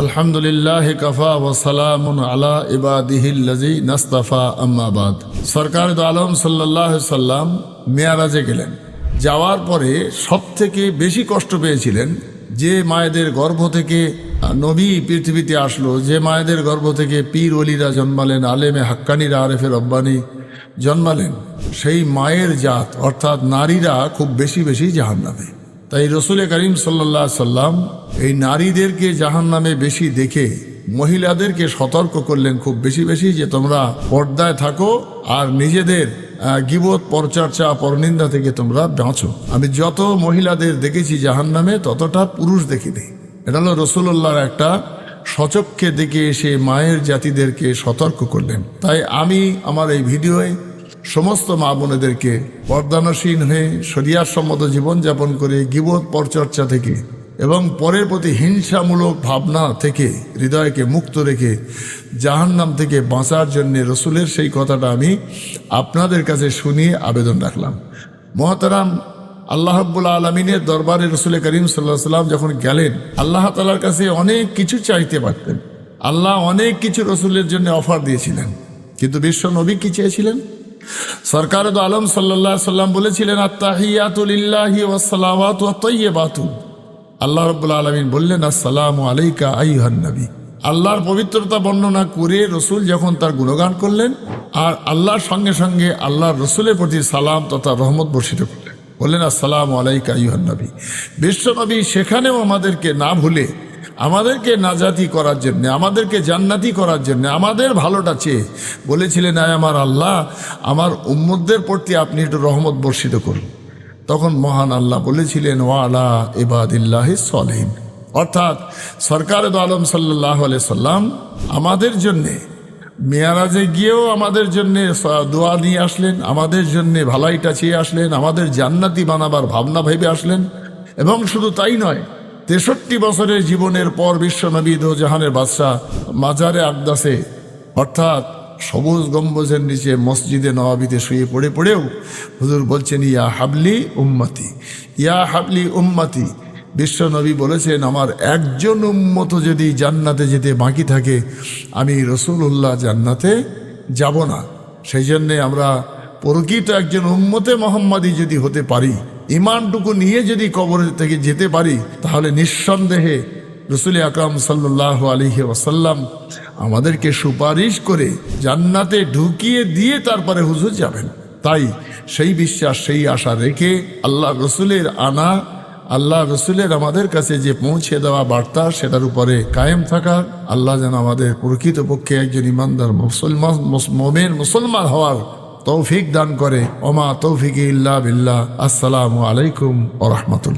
আলহামদুলিল্লাহ কাফা ওয়া সালামুন আলা ইবাদিহিল্লাযী নাসতাফা আম্মা বাদ। সরকার দু আলম সাল্লাল্লাহু আলাইহি সাল্লাম মেয়ারাজে গেলেন। যাওয়ার পরে সবথেকে বেশি কষ্ট পেয়েছিলেন যে মায়েদের গর্ভ থেকে নবী পৃথিবীতে আসলো, যে মায়েদের গর্ভ থেকে পীর ওলিরা জন্মালেন, আলেমে হাক্কানিরা, আরেফে রব্বানি জন্মালেন, সেই মায়ের জাত অর্থাৎ নারীরা খুব বেশি বেশি জাহান্নামে। তাই রসুল করিম সাল্লাল্লাহু আলাইহি সাল্লাম এই নারীদেরকে জাহান্নামে বেশি দেখে মহিলাদেরকে সতর্ক করলেন খুব বেশি বেশি যে তোমরা পর্দায় থাকো আর নিজেদের গীবত, পরচর্চা, পরনিন্দা থেকে তোমরা বাঁচো। আমি যত মহিলাদের দেখেছি জাহান্নামে ততটা পুরুষ দেখিনি। এটা হলো রসুল্লাহর একটা সচক্ষে দেখে এসে মায়ের জাতিদেরকে সতর্ক করলেন। তাই আমি আমার এই ভিডিওয়ে সমস্ত মা বোনেদেরকে পর্দানসীন হয়ে শরিয়াত সম্মত জীবনযাপন করে গীবত, পরচর্চা থেকে এবং পরের প্রতি হিংসামূলক ভাবনা থেকে হৃদয়কে মুক্ত রেখে জাহান্নাম থেকে বাঁচার জন্য রসুলের সেই কথাটা আমি আপনাদের কাছে শুনিয়ে আবেদন রাখলাম। মহতারাম, আল্লাহ রাব্বুল আলামিনের দরবারে রসুল করিম সাল্লাল্লাহু আলাইহি সাল্লাম যখন গেলেন, আল্লাহ তাআলার কাছে অনেক কিছু চাইতে পারতেন। আল্লাহ অনেক কিছু রসুলের জন্য অফার দিয়েছিলেন, কিন্তু বিশ্ব নবী কি চেয়েছিলেন? সরকার দু আলম সাল্লাল্লাহু আলাইহি সাল্লাম বলেছিলেন, আত্তাহিয়াতু লিল্লাহি ওয়াস সালাওয়াতু ওয়াত তাইয়্যিবাতু। আল্লাহ রাব্বুল আলামিন বললেন, আসসালামু আলাইকা আইয়ুহান নবী। আল্লাহর পবিত্রতা বর্ণনা করে রসুল যখন তার গুণগান করলেন, আর আল্লাহর সঙ্গে সঙ্গে আল্লাহর রসুলের প্রতি সালাম তথা রহমত বর্ষিত করলেন, বললেন আসসালামু আলাইকা আইয়ুহান নবী। বিশ্বনবী সেখানেও আমাদেরকে না ভুলে আমাদেরকে নাজাতি করার জন্য, আমাদেরকে জান্নাতি করার জন্য, আমাদের ভালোটা চেয়ে বলেছিলেন, আয় আমার আল্লাহ, আমার উম্মতদের প্রতি আপনি একটু রহমত বর্ষিত করুন। তখন মহান আল্লাহ বলেছিলেন, ওয়া আলা ইবাদিল্লাহিস সলিহিন। অর্থাৎ সরকার দু আলম সাল্লাল্লাহু আলাইহি সাল্লাম আমাদের জন্যে মেয়ারাজে গিয়েও আমাদের জন্যে দোয়া নিয়ে আসলেন, আমাদের জন্যে ভালাইটা চেয়ে আসলেন, আমাদের জান্নাতি বানাবার ভাবনা ভেবে আসলেন। এবং শুধু তাই নয়, 63 বছরের জীবনের পর বিশ্বনবী দো জাহানের বাদশাহ মাজারে আকদাসে অর্থাৎ সবুজ গম্বুজের নিচে মসজিদে নওয়াবিতে শুয়ে পড়েও হুজুর বলছেন, ইয়া হাবলি উম্মতি, ইয়া হাবলি উম্মতি। বিশ্বনবী বলেছেন, আমার একজন উম্মত যদি জান্নাতে যেতে বাকি থাকে, আমি রসুল্লাহ জান্নাতে যাব না। সেই জন্যে আমরা প্রকৃত একজন উম্মতে মোহাম্মদী যদি হতে পারি, ইমানটুকু নিয়ে যদি কবর থেকে যেতে পারি, তাহলে নিঃসন্দেহে রসুল আকরাম সাল্লাল্লাহু আলাইহি ওয়াসাল্লাম আমাদেরকে সুপারিশ করে জান্নাতে ঢুকিয়ে দিয়ে তারপরে হুজুর যাবেন। তাই সেই বিশ্বাস, সেই আশা রেখে আল্লাহ রসুলের আনা, আল্লাহ রসুলের আমাদের কাছে যে পৌঁছে দেওয়া বার্তা, সেটার উপরে কায়েম থাকা, আল্লাহ যেন আমাদের প্রকৃতপক্ষে একজন ইমানদার মুসলমান হওয়ার তৌফিক দান করে। ওমা তৌফিক ইল্লা বিল্লাহ। আসসালামু আলাইকুম ওয়া রাহমাতুল্লাহ।